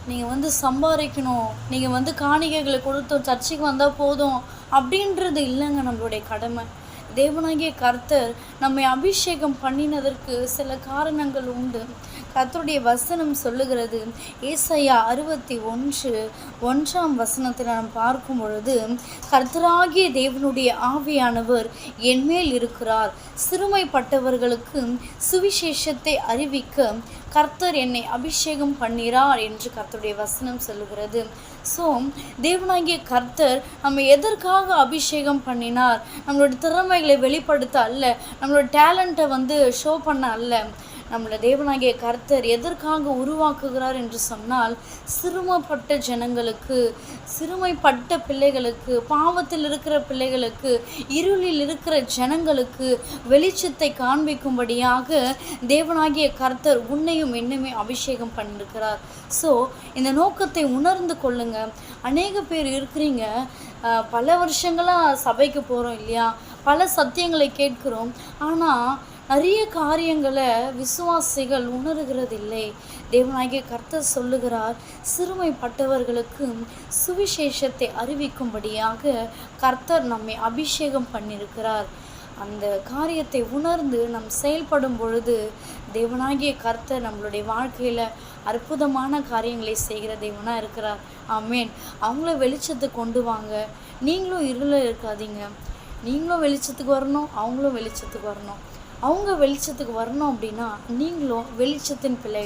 நீங்கள் சம்பாதிக்கணும், நீங்கள் காணிக்கைகளை கொடுத்து சர்ச்சுக்கு வந்தால் போதும் அப்படின்றது இல்லைங்க நம்மளுடைய கடமை. தேவனாகிய கர்த்தர் நம்மை அபிஷேகம் பண்ணினதற்கு சில காரணங்கள் உண்டு. கர்த்தருடைய வசனம் சொல்லுகிறது, ஏசாயா 61:1 நாம் பார்க்கும் பொழுது, கர்த்தராகிய தேவனுடைய ஆவியானவர் என்மேல் இருக்கிறார், சிறுமைப்பட்டவர்களுக்கு சுவிசேஷத்தை அறிவிக்க கர்த்தர் என்னை அபிஷேகம் பண்ணிறார் என்று கர்த்தருடைய வசனம் சொல்லுகிறது. ஸோ தேவனாகிய கர்த்தர் நம்ம எதற்காக அபிஷேகம் பண்ணினார்? நம்மளோட திறமைகளை வெளிப்படுத்த அல்ல, நம்மளோட டேலண்ட்டை ஷோ பண்ண அல்ல. நம்மளை தேவனாகிய கர்த்தர் எதற்காக உருவாக்குகிறார் என்று சொன்னால், சிறுமைப்பட்ட ஜனங்களுக்கு, சிறுமைப்பட்ட பிள்ளைகளுக்கு, பாவத்தில் இருக்கிற பிள்ளைகளுக்கு, இருளில் இருக்கிற ஜனங்களுக்கு வெளிச்சத்தை காண்பிக்கும்படியாக தேவனாகிய கர்த்தர் உன்னையும் என்னையுமே அபிஷேகம் பண்ணியிருக்கிறார். ஸோ இந்த நோக்கத்தை உணர்ந்து கொள்ளுங்க. அநேக பேர் இருக்கிறீங்க, பல வருஷங்களாக சபைக்கு போகிறோம் இல்லையா, பல சத்தியங்களை கேட்கிறோம், ஆனால் நிறைய காரியங்களை விசுவாசிகள் உணர்கிறதில்லை. தேவனாகிய கர்த்தர் சொல்லுகிறார், சிறுமைப்பட்டவர்களுக்கு சுவிசேஷத்தை அறிவிக்கும்படியாக கர்த்தர் நம்மை அபிஷேகம் பண்ணியிருக்கிறார். அந்த காரியத்தை உணர்ந்து நம் செயல்படும் பொழுது தேவனாகிய கர்த்தர் நம்மளுடைய வாழ்க்கையில் அற்புதமான காரியங்களை செய்கிற தேவனாக இருக்கிறார். ஆமேன். அவங்கள வெளிச்சத்துக்கு கொண்டு வாங்க. நீங்களும் இருளில் இருக்காதீங்க. நீங்களும் வெளிச்சத்துக்கு வரணும், அவங்களும் வெளிச்சத்துக்கு வரணும். அவங்க வெளிச்சத்துக்கு வரணும் அப்படின்னா நீங்களும் வெளிச்சத்தின் பிள்ளை.